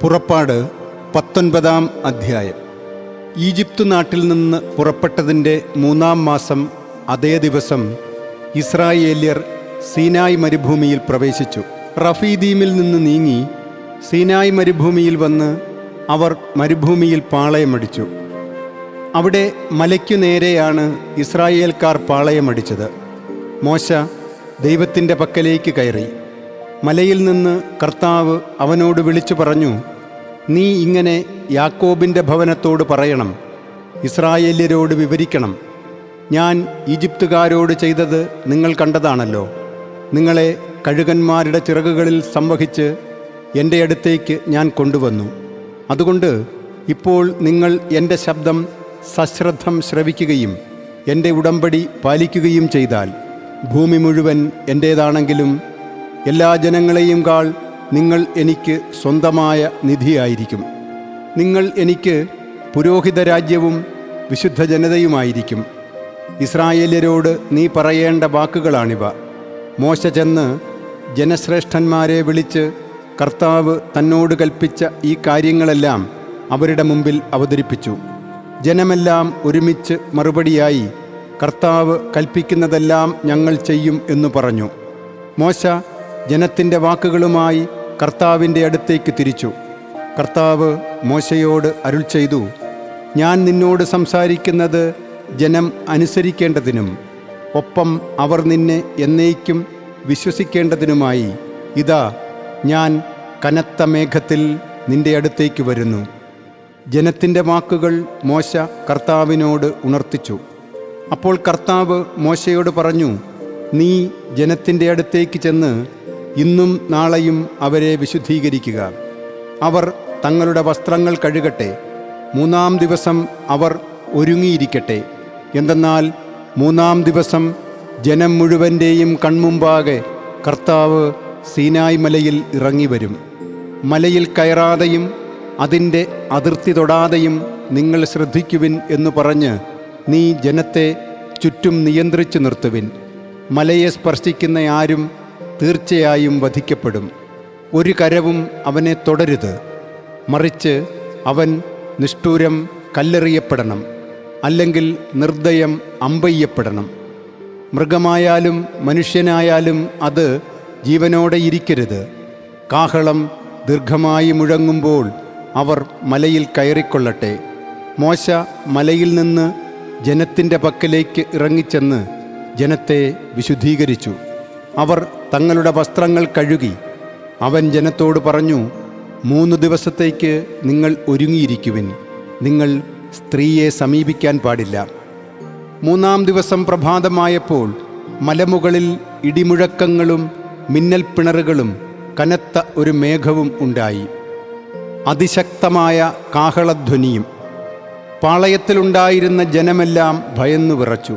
പുറപ്പാട് 19-ാം അധ്യായം. ഈജിപ്ത് നാട്ടിൽ നിന്ന് പുറപ്പെട്ടതിൻ്റെ 3-ാം മാസം അതേ ദിവസം ഇസ്രായേല്യർ സീനായ് മരുഭൂമിയിൽ പ്രവേശിച്ചു. റഫീദീമിൽ നിന്ന് നീങ്ങി സീനായ് മരുഭൂമിയിൽ വന്ന് അവർ മരുഭൂമിയിൽ പാളയമടിച്ചു. അവിടെ മലയ്ക്കു നേരെയാണ് ഇസ്രായേൽക്കാർ പാളയമടിച്ചത്. മോശ ദൈവത്തിൻ്റെ പക്കലേക്ക് കയറി. മലയിൽ നിന്ന് കർത്താവ് അവനോട് വിളിച്ചു പറഞ്ഞു, നീ ഇങ്ങനെ യാക്കോബിൻ്റെ ഭവനത്തോട് പറയണം, ഇസ്രായേല്യരോട് വിവരിക്കണം. ഞാൻ ഈജിപ്തുകാരോട് ചെയ്തത് നിങ്ങൾ കണ്ടതാണല്ലോ. നിങ്ങളെ കഴുകന്മാരുടെ ചിറകുകളിൽ സംവഹിച്ച് എൻ്റെ അടുത്തേക്ക് ഞാൻ കൊണ്ടുവന്നു. അതുകൊണ്ട് ഇപ്പോൾ നിങ്ങൾ എൻ്റെ ശബ്ദം സശ്രദ്ധം ശ്രവിക്കുകയും എൻ്റെ ഉടമ്പടി പാലിക്കുകയും ചെയ്താൽ ഭൂമി മുഴുവൻ എൻ്റേതാണെങ്കിലും എല്ലാ ജനങ്ങളെയും കാൾ നിങ്ങൾ എനിക്ക് സ്വന്തമായ നിധിയായിരിക്കും. നിങ്ങൾ എനിക്ക് പുരോഹിത രാജ്യവും വിശുദ്ധ ജനതയുമായിരിക്കും. ഇസ്രായേല്യരോട് നീ പറയേണ്ട വാക്കുകളാണിവ. മോശ ചെന്ന് ജനശ്രേഷ്ഠന്മാരെ വിളിച്ച് കർത്താവ് തന്നോട് കൽപ്പിച്ച ഈ കാര്യങ്ങളെല്ലാം അവരുടെ മുമ്പിൽ അവതരിപ്പിച്ചു. ജനമെല്ലാം ഒരുമിച്ച് മറുപടിയായി, കർത്താവ് കൽപ്പിക്കുന്നതെല്ലാം ഞങ്ങൾ ചെയ്യും എന്നു പറഞ്ഞു. മോശ ജനത്തിൻ്റെ വാക്കുകളുമായി കർത്താവിൻ്റെ അടുത്തേക്ക് തിരിച്ചു. കർത്താവ് മോശയോട് അരുൾ ചെയ്തു, ഞാൻ നിന്നോട് സംസാരിക്കുന്നത് ജനം അനുസരിക്കേണ്ടതിനും ഒപ്പം അവർ നിന്നെ എന്നേക്കും വിശ്വസിക്കേണ്ടതിനുമായി ഇതാ ഞാൻ കനത്ത മേഘത്തിൽ നിന്റെ അടുത്തേക്ക് വരുന്നു. ജനത്തിൻ്റെ വാക്കുകൾ മോശ കർത്താവിനോട് ഉണർത്തിച്ചു. അപ്പോൾ കർത്താവ് മോശയോട് പറഞ്ഞു, നീ ജനത്തിൻ്റെ അടുത്തേക്ക് ചെന്ന് ഇന്നും നാളെയും അവരെ വിശുദ്ധീകരിക്കുക. അവർ തങ്ങളുടെ വസ്ത്രങ്ങൾ കഴുകട്ടെ. 3-ാം ദിവസം അവർ ഒരുങ്ങിയിരിക്കട്ടെ. എന്തെന്നാൽ 3-ാം ദിവസം ജനം മുഴുവൻ്റെയും കൺമുമ്പാകെ കർത്താവ് സീനായ് മലയിൽ ഇറങ്ങിവരും. മലയിൽ കയറാതെയും അതിൻ്റെ അതിർത്തി തൊടാതെയും നിങ്ങൾ ശ്രദ്ധിക്കുവിൻ എന്നു പറഞ്ഞ് നീ ജനത്തെ ചുറ്റും നിയന്ത്രിച്ചു നിർത്തുവിൻ. മലയെ സ്പർശിക്കുന്ന ആരും തീർച്ചയായും വധിക്കപ്പെടും. ഒരു കരവും അവനെ തൊടരുത്. മറിച്ച് അവൻ നിഷ്ഠൂരം കല്ലെറിയപ്പെടണം, അല്ലെങ്കിൽ നിർദ്ദയം അമ്പെയ്യപ്പെടണം. മൃഗമായാലും മനുഷ്യനായാലും അത് ജീവനോടെ ഇരിക്കരുത്. കാഹളം ദീർഘമായി മുഴങ്ങുമ്പോൾ അവർ മലയിൽ കയറിക്കൊള്ളട്ടെ. മോശ മലയിൽ നിന്ന് ജനത്തിൻ്റെ പക്കലേക്ക് ഇറങ്ങിച്ചെന്ന് ജനത്തെ വിശുദ്ധീകരിച്ചു. അവർ തങ്ങളുടെ വസ്ത്രങ്ങൾ കഴുകി. അവൻ ജനത്തോട് പറഞ്ഞു, 3 ദിവസത്തേക്ക് നിങ്ങൾ ഒരുങ്ങിയിരിക്കുവിൻ. നിങ്ങൾ സ്ത്രീയെ സമീപിക്കാൻ പാടില്ല. 3-ാം ദിവസം പ്രഭാതമായപ്പോൾ മലമുകളിൽ ഇടിമുഴക്കങ്ങളും മിന്നൽ പിണറുകളും കനത്ത ഒരു മേഘവും ഉണ്ടായി. അതിശക്തമായ കാഹളധ്വനിയും. പാളയത്തിലുണ്ടായിരുന്ന ജനമെല്ലാം ഭയന്നു വിറച്ചു.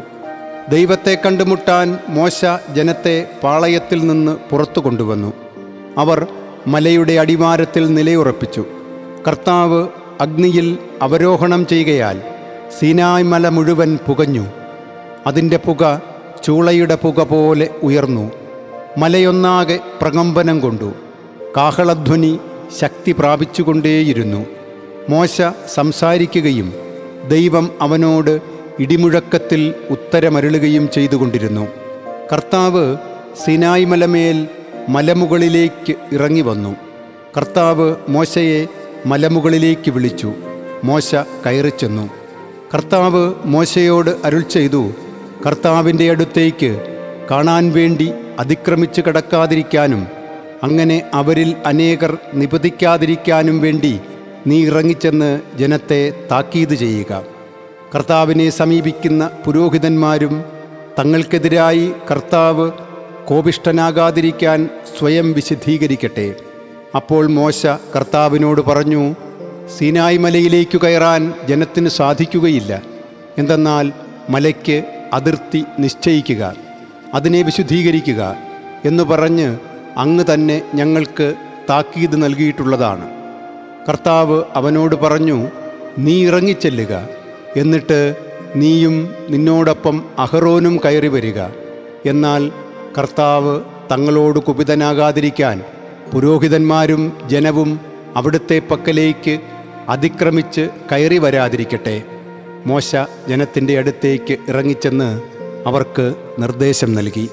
ദൈവത്തെ കണ്ടുമുട്ടാൻ മോശ ജനത്തെ പാളയത്തിൽ നിന്ന് പുറത്തു കൊണ്ടുവന്നു. അവർ മലയുടെ അടിവാരത്തിൽ നിലയുറപ്പിച്ചു. കർത്താവ് അഗ്നിയിൽ അവരോഹണം ചെയ്യുകയാൽ സീനായ് മല മുഴുവൻ പുകഞ്ഞു. അതിൻ്റെ പുക ചൂളയുടെ പുക പോലെ ഉയർന്നു. മലയൊന്നാകെ പ്രകമ്പനം കൊണ്ടു. കാഹളധ്വനി ശക്തി പ്രാപിച്ചുകൊണ്ടേയിരുന്നു. മോശ സംസാരിക്കുകയും ദൈവം അവനോട് ഇടിമുഴക്കത്തിൽ ഉത്തരമരുളുകയും ചെയ്തുകൊണ്ടിരുന്നു. കർത്താവ് സീനായ് മലമേൽ മലമുകളിലേക്ക് ഇറങ്ങി വന്നു. കർത്താവ് മോശയെ മലമുകളിലേക്ക് വിളിച്ചു. മോശ കയറിച്ചെന്നു. കർത്താവ് മോശയോട് അരുൾ ചെയ്തു, കർത്താവിൻ്റെ അടുത്തേക്ക് കാണാൻ വേണ്ടി അതിക്രമിച്ച് കടക്കാതിരിക്കാനും അങ്ങനെ അവരിൽ അനേകർ നിപതിക്കാതിരിക്കാനും വേണ്ടി നീ ഇറങ്ങിച്ചെന്ന് ജനത്തെ താക്കീത് ചെയ്യുക. കർത്താവിനെ സമീപിക്കുന്ന പുരോഹിതന്മാരും തങ്ങൾക്കെതിരായി കർത്താവ് കോപിഷ്ഠനാകാതിരിക്കാൻ സ്വയം വിശുദ്ധീകരിക്കട്ടെ. അപ്പോൾ മോശ കർത്താവിനോട് പറഞ്ഞു, സീനായ് മലയിലേക്കു കയറാൻ ജനത്തിന് സാധിക്കുകയില്ല. എന്തെന്നാൽ മലയ്ക്ക് അതിർത്തി നിശ്ചയിക്കുക, അതിനെ വിശുദ്ധീകരിക്കുക എന്നു പറഞ്ഞ് അങ്ങ് തന്നെ ഞങ്ങൾക്ക് താക്കീത് നൽകിയിട്ടുള്ളതാണ്. കർത്താവ് അവനോട് പറഞ്ഞു, നീ ഇറങ്ങിച്ചെല്ലുക. എന്നിട്ട് നീയും നിന്നോടൊപ്പം അഹറോനും കയറി വരിക. എന്നാൽ കർത്താവ് തങ്ങളോട് കുപിതനാകാതിരിക്കാൻ പുരോഹിതന്മാരും ജനവും അവിടുത്തെ പക്കലേക്ക് അതിക്രമിച്ച് കയറി വരാതിരിക്കട്ടെ. മോശ ജനത്തിൻ്റെ അടുത്തേക്ക് ഇറങ്ങിച്ചെന്ന് അവർക്ക് നിർദ്ദേശം നൽകി.